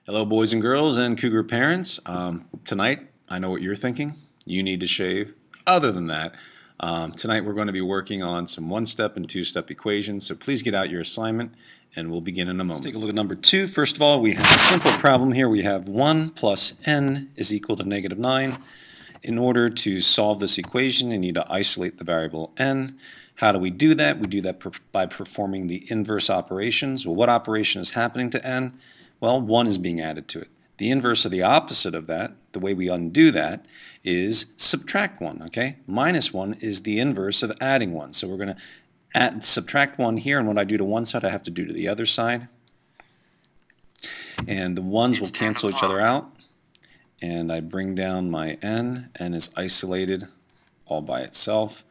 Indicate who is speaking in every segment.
Speaker 1: Hello, boys and girls and Cougar parents. Tonight, I know what you're thinking. You need to shave. Other than that, tonight we're going to be working on some one-step and two-step equations. So please get out your assignment, and we'll begin in a moment. Let's take a look at number 2. First of all, we have a simple problem here. We have 1 plus n is equal to negative 9. In order to solve this equation, you need to isolate the variable n. How do we do that? We do that by performing the inverse operations. Well, what operation is happening to n? Well, 1 is being added to it. The inverse of the opposite of that, the way we undo that, is subtract 1, okay? Minus 1 is the inverse of adding 1. So we're going to subtract 1 here, and what I do to one side, I have to do to the other side. And the 1's will cancel each other out. And I bring down my n. N is isolated all by itself.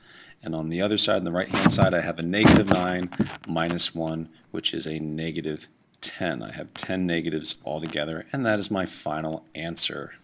Speaker 1: And on the other side, on the right-hand side, I have a negative 9 minus 1, which is a negative 10. I have 10 negatives altogether, and that is my final answer.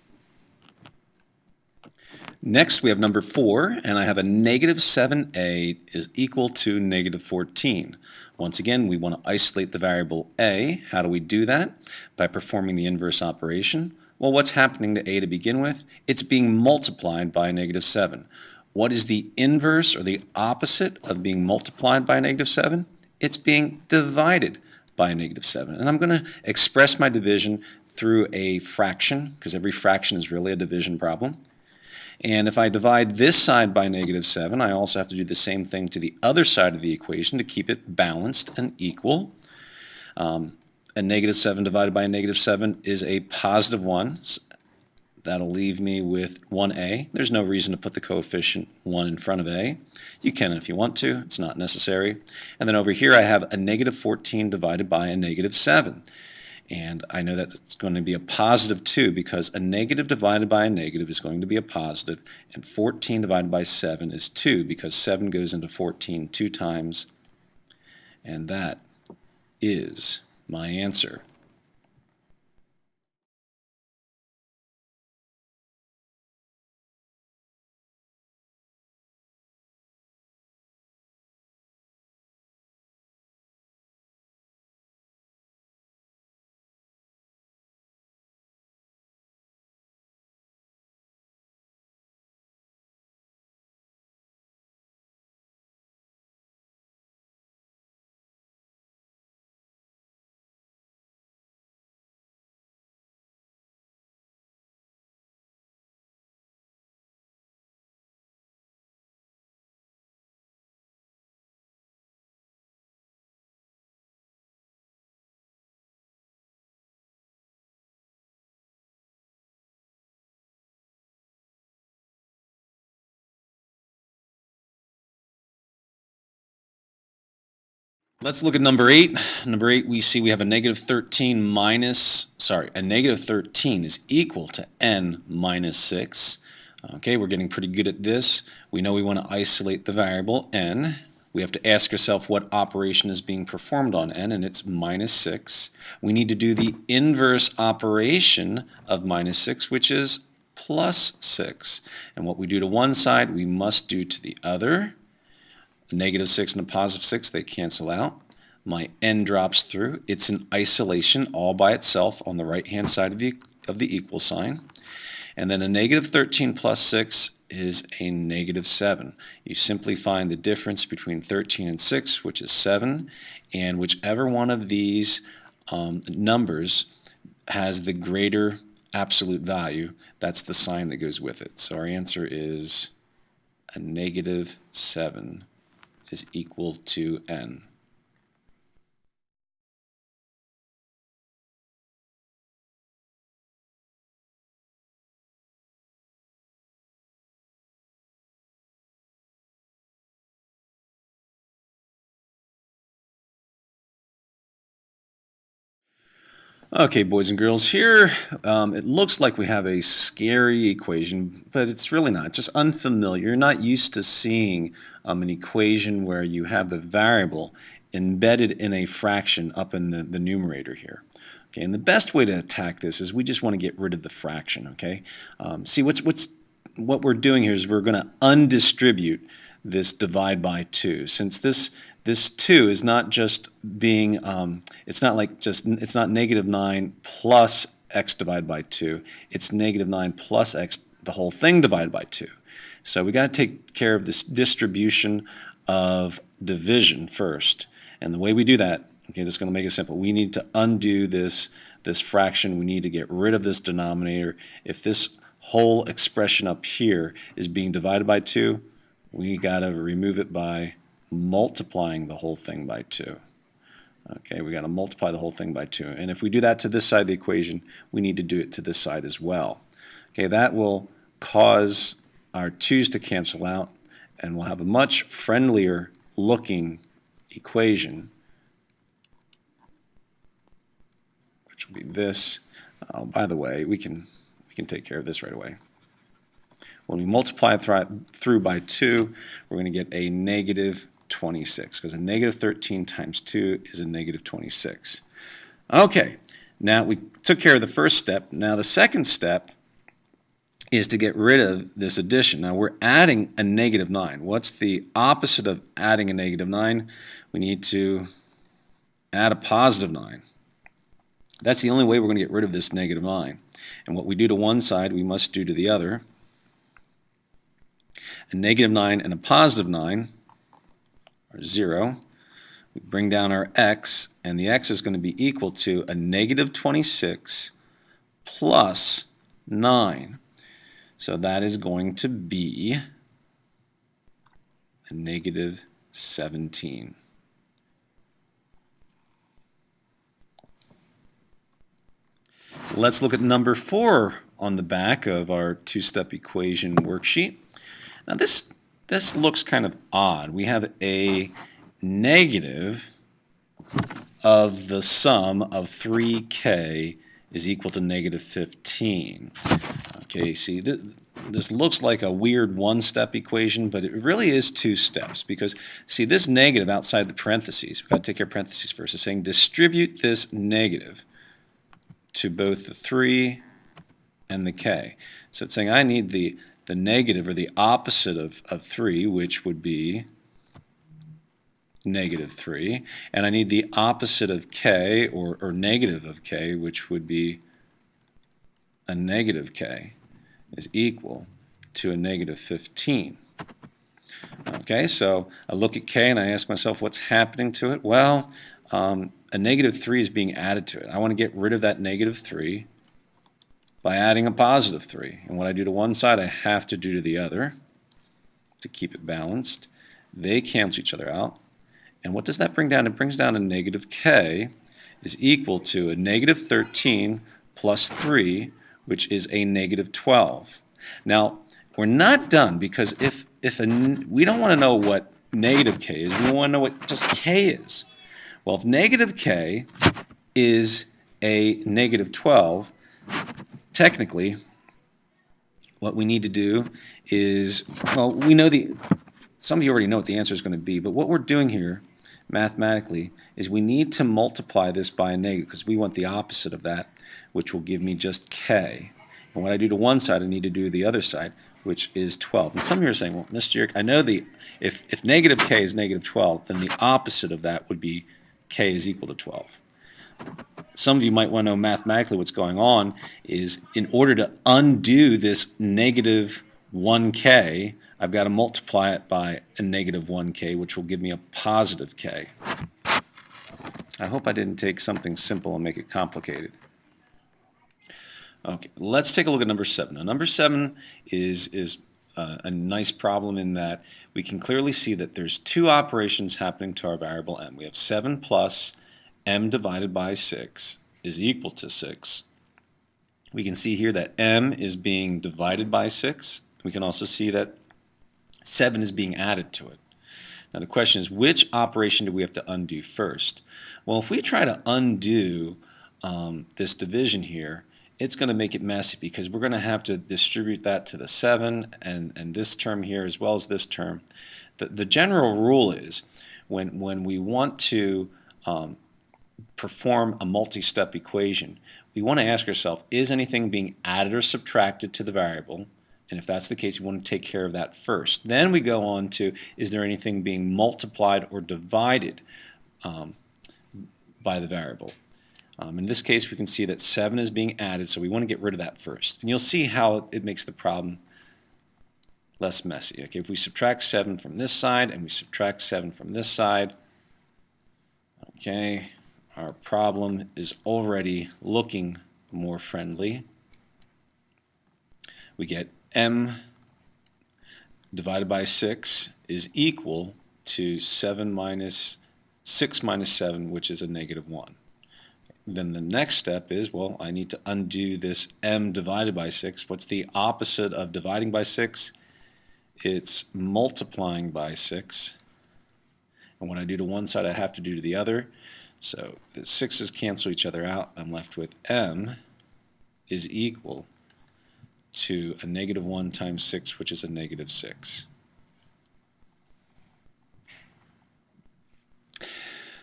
Speaker 1: Next, we have number 4, and I have a negative 7a is equal to negative 14. Once again, we want to isolate the variable a. How do we do that? By performing the inverse operation. Well, what's happening to a to begin with? It's being multiplied by negative 7. What is the inverse or the opposite of being multiplied by negative 7? It's being divided by negative 7. And I'm going to express my division through a fraction, because every fraction is really a division problem. And if I divide this side by negative 7, I also have to do the same thing to the other side of the equation to keep it balanced and equal. A negative 7 divided by a negative 7 is a positive 1. That'll leave me with 1a. There's no reason to put the coefficient 1 in front of a. You can if you want to. It's not necessary. And then over here I have a negative 14 divided by a negative 7. And I know that it's going to be a positive 2 because a negative divided by a negative is going to be a positive, and 14 divided by 7 is 2 because 7 goes into 14 2 times, and that is my answer. Let's look at number 8. Number 8, we see we have a negative 13 a negative 13 is equal to n minus 6. Okay, we're getting pretty good at this. We know we want to isolate the variable n. We have to ask ourselves what operation is being performed on n, and it's minus 6. We need to do the inverse operation of minus 6, which is plus 6. And what we do to one side, we must do to the other. A negative 6 and a positive 6, they cancel out. My n drops through. It's in isolation all by itself on the right-hand side of the equal sign. And then a negative 13 plus 6 is a negative 7. You simply find the difference between 13 and 6, which is 7, and whichever one of these numbers has the greater absolute value, that's the sign that goes with it. So our answer is a negative 7 is equal to n. Okay, boys and girls, here it looks like we have a scary equation, but it's really not. It's just unfamiliar. You're not used to seeing an equation where you have the variable embedded in a fraction up in the numerator here. Okay, and the best way to attack this is we just want to get rid of the fraction. Okay, see what we're doing here is we're going to undistribute this divide by 2. Since this 2 is not just being, it's not negative 9 plus x divided by 2. It's negative 9 plus x, the whole thing divided by 2. So we got to take care of this distribution of division first. And the way we do that, okay, just going to make it simple. We need to undo this fraction. We need to get rid of this denominator. If this whole expression up here is being divided by 2, we got to remove it by multiplying the whole thing by 2. Okay, we got to multiply the whole thing by 2. And if we do that to this side of the equation, we need to do it to this side as well. Okay, that will cause our 2's to cancel out, and we'll have a much friendlier looking equation, which will be this. Oh, by the way, we can take care of this right away. When we multiply it through by 2, we're going to get a negative 26, because a negative 13 times 2 is a negative 26. Okay, now we took care of the first step. Now the second step is to get rid of this addition. Now we're adding a negative 9. What's the opposite of adding a negative 9? We need to add a positive 9. That's the only way we're going to get rid of this negative 9. And what we do to one side, we must do to the other. A negative 9 and a positive 9 are 0. We bring down our x, and the x is going to be equal to a negative 26 plus 9. So that is going to be a negative 17. Let's look at number 4 on the back of our two-step equation worksheet. Now this looks kind of odd. We have a negative of the sum of 3k is equal to negative 15. Okay, see, this looks like a weird one-step equation, but it really is two steps, because, see, this negative outside the parentheses, we've got to take care of parentheses first, is saying distribute this negative to both the 3 and the k. So it's saying I need the negative, or the opposite of 3, which would be negative 3, and I need the opposite of k, or negative of k, which would be a negative k, is equal to a negative 15. Okay, so I look at k and I ask myself, what's happening to it? Well, a negative 3 is being added to it. I want to get rid of that negative 3 by adding a positive 3. And what I do to one side, I have to do to the other to keep it balanced. They cancel each other out. And what does that bring down? It brings down a negative k is equal to a negative 13 plus 3, which is a negative 12. Now, we're not done, because we don't want to know what negative k is. We want to know what just k is. Well, if negative k is a negative 12, technically, what we need to do is, well, we know some of you already know what the answer is going to be, but what we're doing here mathematically is we need to multiply this by a negative, because we want the opposite of that, which will give me just k. And what I do to one side, I need to do to the other side, which is 12. And some of you are saying, well, Mr. Yerk, I know if negative k is negative 12, then the opposite of that would be k is equal to 12. Some of you might want to know mathematically what's going on is, in order to undo this negative 1k, I've got to multiply it by a negative 1k, which will give me a positive k. I hope I didn't take something simple and make it complicated. Okay, let's take a look at number 7. Now, number 7 is a nice problem in that we can clearly see that there's two operations happening to our variable m. We have 7 plus m divided by 6 is equal to 6. We can see here that m is being divided by 6. We can also see that 7 is being added to it. Now the question is, which operation do we have to undo first? Well, if we try to undo this division here, it's going to make it messy, because we're going to have to distribute that to the 7 and this term here as well as this term. The general rule is when we want to perform a multi-step equation, we want to ask ourselves, is anything being added or subtracted to the variable? And if that's the case, we want to take care of that first. Then we go on to, is there anything being multiplied or divided by the variable? In this case, we can see that 7 is being added, so we want to get rid of that first. And you'll see how it makes the problem less messy. Okay, if we subtract 7 from this side and we subtract 7 from this side, okay, our problem is already looking more friendly. We get m divided by 6 is equal to 7 minus 6 minus 7, which is a negative 1. Then the next step is, well, I need to undo this m divided by 6. What's the opposite of dividing by 6? It's multiplying by 6. And what I do to one side, I have to do to the other. So the 6's cancel each other out. I'm left with m is equal to a negative 1 times 6, which is a negative 6.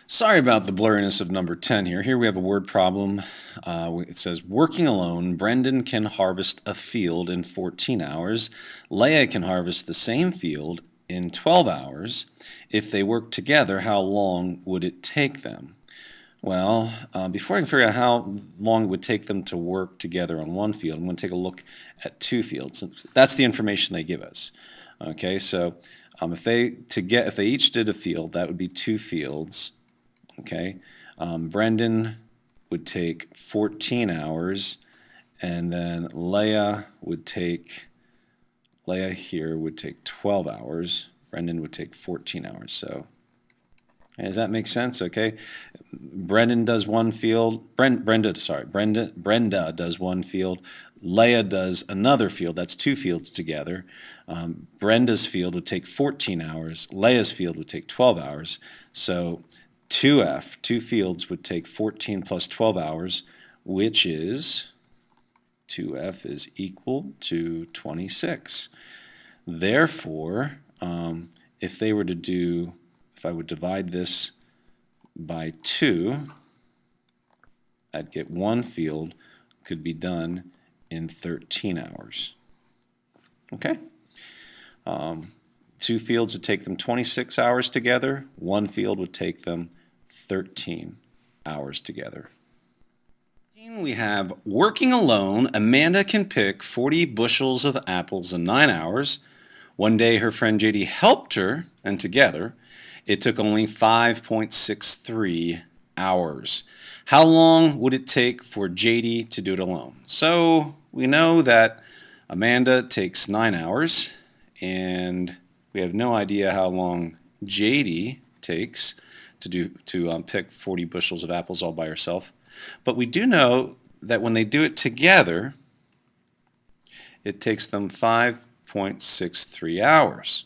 Speaker 1: Sorry about the blurriness of number 10 here. Here we have a word problem. It says, working alone, Brendan can harvest a field in 14 hours. Leah can harvest the same field in 12 hours. If they work together, how long would it take them? Well, before I can figure out how long it would take them to work together on one field, I'm going to take a look at 2 fields. That's the information they give us. Okay, so if they each did a field, that would be 2 fields. Okay, Brendan would take 14 hours, and then Leah here would take 12 hours. Brendan would take 14 hours. So, does that make sense? Okay, Brenda does one field. Brenda does one field. Leah does another field. That's 2 fields together. Brenda's field would take 14 hours. Leah's field would take 12 hours. So 2F, 2 fields, would take 14 plus 12 hours, which is 2F is equal to 26. Therefore, if I would divide this by 2, I'd get 1 field could be done in 13 hours. Okay? 2 fields would take them 26 hours together. 1 field would take them 13 hours together. We have working alone, Amanda can pick 40 bushels of apples in 9 hours. One day her friend JD helped her, and together it took only 5.63 hours. How long would it take for JD to do it alone? So we know that Amanda takes 9 hours, and we have no idea how long JD takes to pick 40 bushels of apples all by herself. But we do know that when they do it together, it takes them 5.63 hours.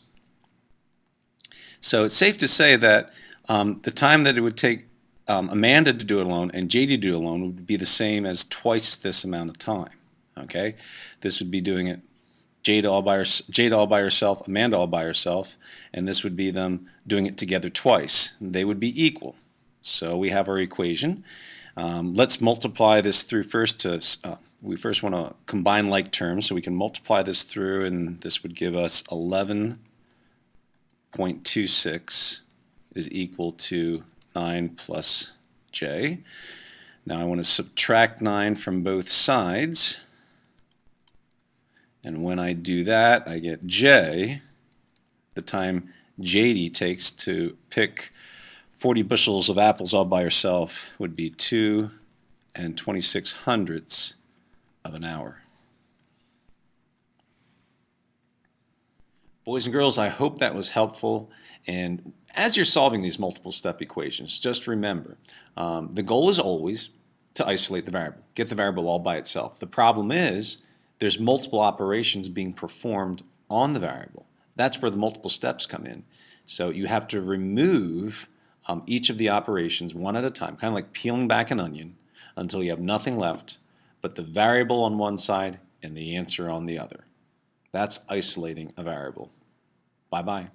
Speaker 1: So it's safe to say that the time that it would take Amanda to do it alone and JD to do it alone would be the same as twice this amount of time. Okay, this would be doing it Jada all by herself, Amanda all by herself, and this would be them doing it together twice. They would be equal. So we have our equation. Let's multiply this through first. We first want to combine like terms, so we can multiply this through, and this would give us 11.26 is equal to 9 plus j. Now I want to subtract 9 from both sides. And when I do that, I get j, the time JD takes to pick 40 bushels of apples all by herself would be 2 26 of an hour. Boys and girls, I hope that was helpful. And as you're solving these multiple step equations, just remember, the goal is always to isolate the variable, get the variable all by itself. The problem is there's multiple operations being performed on the variable. That's where the multiple steps come in. So you have to remove each of the operations one at a time, kind of like peeling back an onion until you have nothing left but the variable on one side and the answer on the other. That's isolating a variable. Bye-bye.